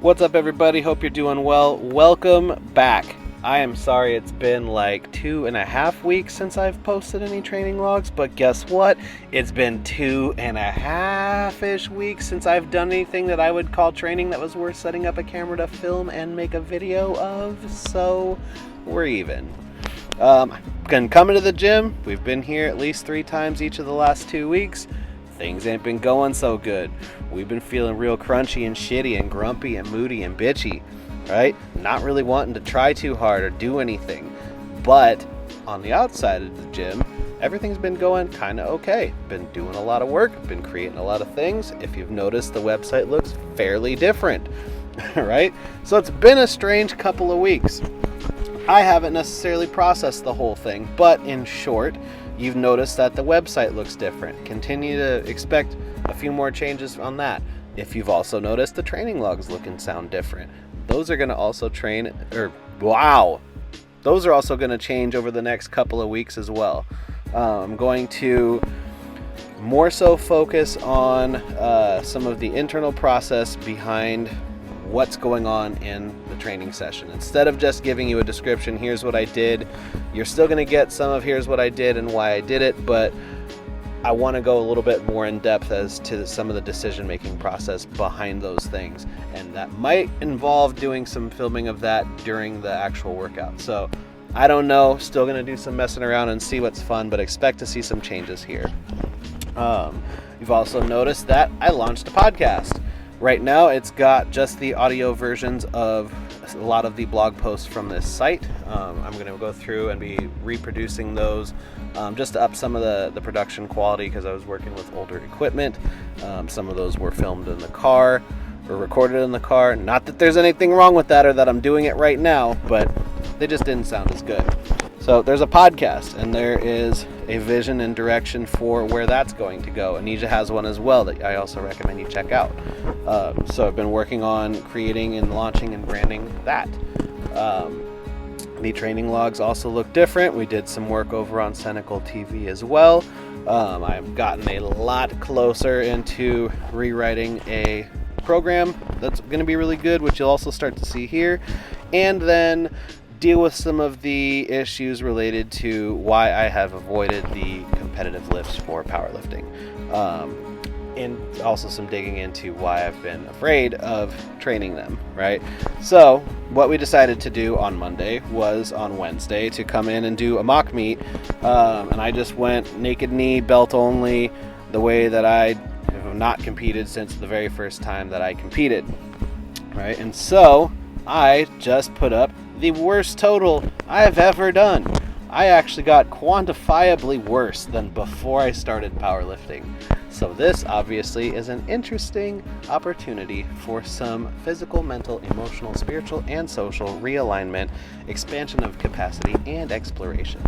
What's up, everybody? Hope you're doing well. Welcome back. I am sorry it's been like 2.5 weeks since I've posted any training logs, but guess what? It's been 2.5-ish weeks since I've done anything that I would call training that was worth setting up a camera to film and make a video of, so we're even. Been coming to the gym. We've been here at least 3 times each of the last 2 weeks. Things ain't been going so good. We've been feeling real crunchy and shitty and grumpy and moody and bitchy, right? Not really wanting to try too hard or do anything. But on the outside of the gym, everything's been going kind of okay. Been doing a lot of work, been creating a lot of things. If you've noticed, the website looks fairly different, right? So it's been a strange couple of weeks. I haven't necessarily processed the whole thing, but in short, you've noticed that the website looks different. Continue to expect a few more changes on that. If you've also noticed, the training logs look and sound different. Those are going to also Those are also going to change over the next couple of weeks as well. I'm going to more so focus on some of the internal process behind what's going on in the training session. Instead of just giving you a description, here's what I did, you're still going to get some of here's what I did and why I did it, but I want to go a little bit more in depth as to some of the decision-making process behind those things. And that might involve doing some filming of that during the actual workout. So I don't know, still going to do some messing around and see what's fun, but expect to see some changes here. You've also noticed that I launched a podcast. Right now, it's got just the audio versions of a lot of the blog posts from this site. I'm going to go through and be reproducing those just to up some of the production quality because I was working with older equipment. Some of those were filmed in the car or recorded in the car. Not that there's anything wrong with that or that I'm doing it right now, but they just didn't sound as good. So there's a podcast, and there is a vision and direction for where that's going to go. Anisha has one as well that I also recommend you check out. So I've been working on creating and launching and branding that. The training logs also look different. We did some work over on Cenacle TV as well. I've gotten a lot closer into rewriting a program that's going to be really good, which you'll also start to see here. And then deal with some of the issues related to why I have avoided the competitive lifts for powerlifting. And also some digging into why I've been afraid of training them, right? So what we decided to do on Monday was on Wednesday to come in and do a mock meet. And I just went naked knee, belt only, the way that I have not competed since the very first time that I competed, right? And so I just put up the worst total I have ever done. I actually got quantifiably worse than before I started powerlifting. So this obviously is an interesting opportunity for some physical, mental, emotional, spiritual, and social realignment, expansion of capacity, and exploration.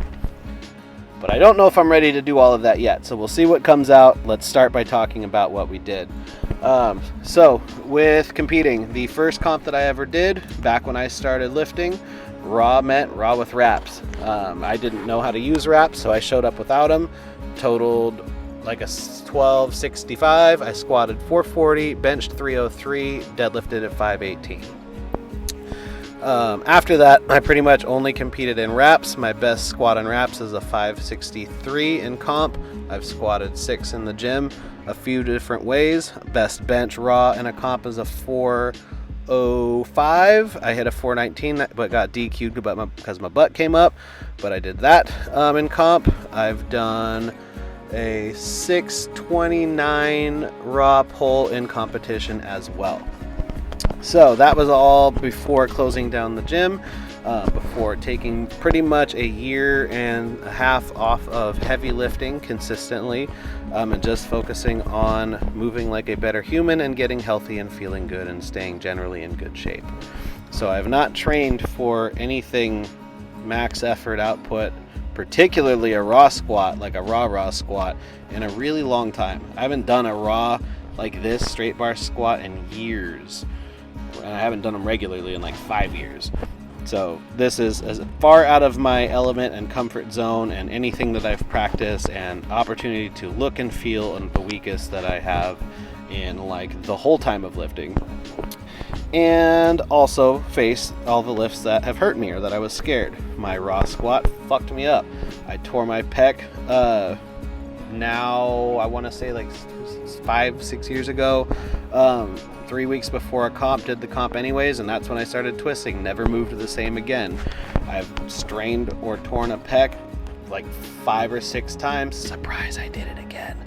But I don't know if I'm ready to do all of that yet, so we'll see what comes out. Let's start by talking about what we did. So with competing, the first comp that I ever did back when I started lifting, raw meant raw with wraps. I didn't know how to use wraps, so I showed up without them, totaled like a 1265. I squatted 440, benched 303, deadlifted at 518. After that, I pretty much only competed in wraps. My best squat in wraps is a 563 in comp. I've squatted 6 in the gym a few different ways. Best bench raw in a comp is a 405. I hit a 419 but got DQ'd because my butt came up, but I did that in comp. I've done a 629 raw pull in competition as well. So that was all before closing down the gym, before taking pretty much a year and a half off of heavy lifting consistently, and just focusing on moving like a better human and getting healthy and feeling good and staying generally in good shape. So I have not trained for anything max effort output, particularly a raw squat, like a raw squat, in a really long time. I haven't done a raw like this straight bar squat in years. And I haven't done them regularly in like 5 years. So this is as far out of my element and comfort zone and anything that I've practiced and opportunity to look and feel and the weakest that I have in like the whole time of lifting. and also face all the lifts that have hurt me or that I was scared. My raw squat fucked me up. I tore my pec now I want to say like 5-6 years ago. 3 weeks before a comp, did the comp anyways, and that's when I started twisting. Never moved the same again. I've strained or torn a pec like 5 or 6 times. Surprise, I did it again.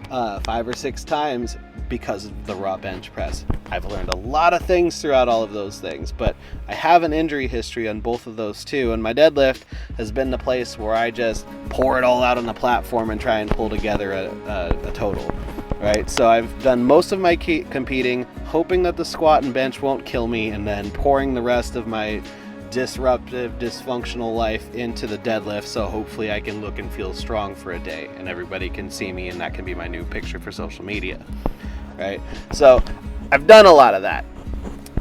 5 or 6 times because of the raw bench press. I've learned a lot of things throughout all of those things, but I have an injury history on both of those too, and my deadlift has been the place where I just pour it all out on the platform and try and pull together a total, right? So I've done most of my competing hoping that the squat and bench won't kill me, and then pouring the rest of my disruptive, dysfunctional life into the deadlift, so hopefully I can look and feel strong for a day and everybody can see me, and that can be my new picture for social media, right? So I've done a lot of that.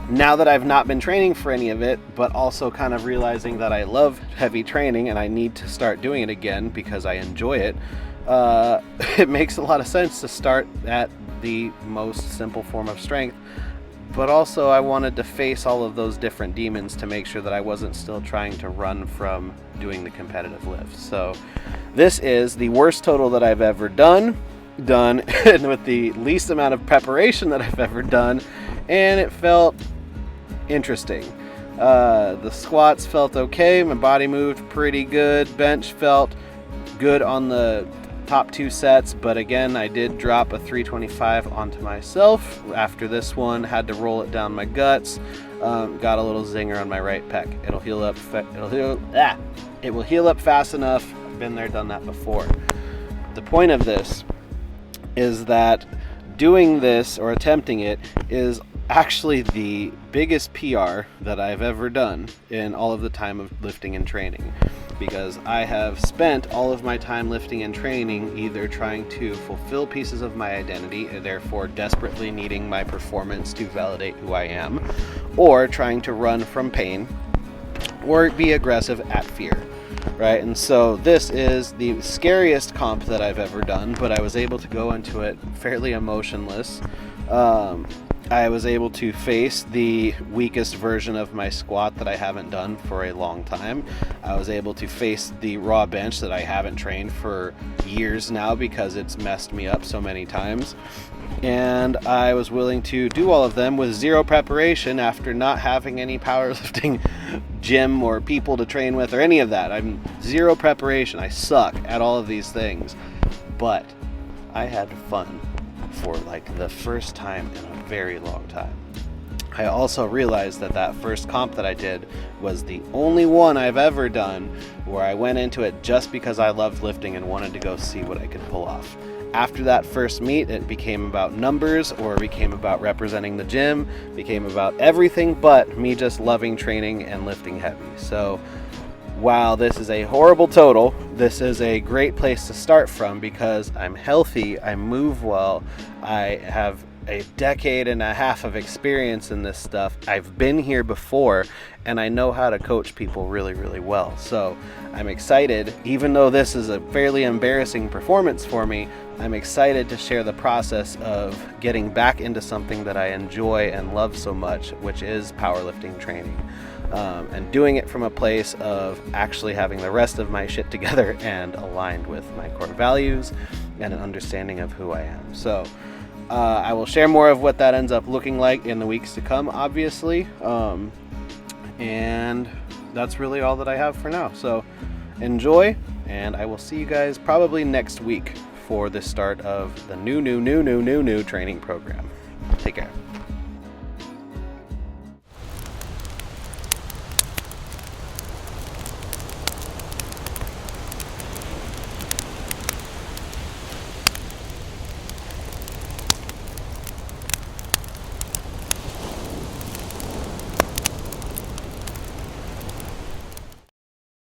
Now that I've not been training for any of it, but also kind of realizing that I love heavy training and I need to start doing it again because I enjoy it, it makes a lot of sense to start at the most simple form of strength. But also I wanted to face all of those different demons to make sure that I wasn't still trying to run from doing the competitive lifts. So this is the worst total that I've ever done and with the least amount of preparation that I've ever done, and it felt interesting. The squats felt okay, my body moved pretty good, bench felt good on the top 2 sets, but again I did drop a 325 onto myself after this one, had to roll it down my guts, got a little zinger on my right pec. It will heal up fast enough. I've been there, done that before. The point of this is that doing this or attempting it is actually the biggest PR that I've ever done in all of the time of lifting and training, because I have spent all of my time lifting and training either trying to fulfill pieces of my identity, and therefore desperately needing my performance to validate who I am, or trying to run from pain or be aggressive at fear, right? And so this is the scariest comp that I've ever done, but I was able to go into it fairly emotionless. I was able to face the weakest version of my squat that I haven't done for a long time. I was able to face the raw bench that I haven't trained for years now because it's messed me up so many times. And I was willing to do all of them with zero preparation after not having any powerlifting gym or people to train with or any of that. I'm zero preparation. I suck at all of these things. But I had fun for like the first time in a very long time. I also realized that that first comp that I did was the only one I've ever done where I went into it just because I loved lifting and wanted to go see what I could pull off. After that first meet, it became about numbers, or it became about representing the gym, became about everything but me just loving training and lifting heavy. So while this is a horrible total, this is a great place to start from because I'm healthy, I move well, I have a decade and a half of experience in this stuff. I've been here before and I know how to coach people really, really well. So I'm excited, even though this is a fairly embarrassing performance for me, I'm excited to share the process of getting back into something that I enjoy and love so much, which is powerlifting training. And doing it from a place of actually having the rest of my shit together and aligned with my core values and an understanding of who I am. So I will share more of what that ends up looking like in the weeks to come, obviously. And that's really all that I have for now. So enjoy, and I will see you guys probably next week for the start of the new training program. Take care.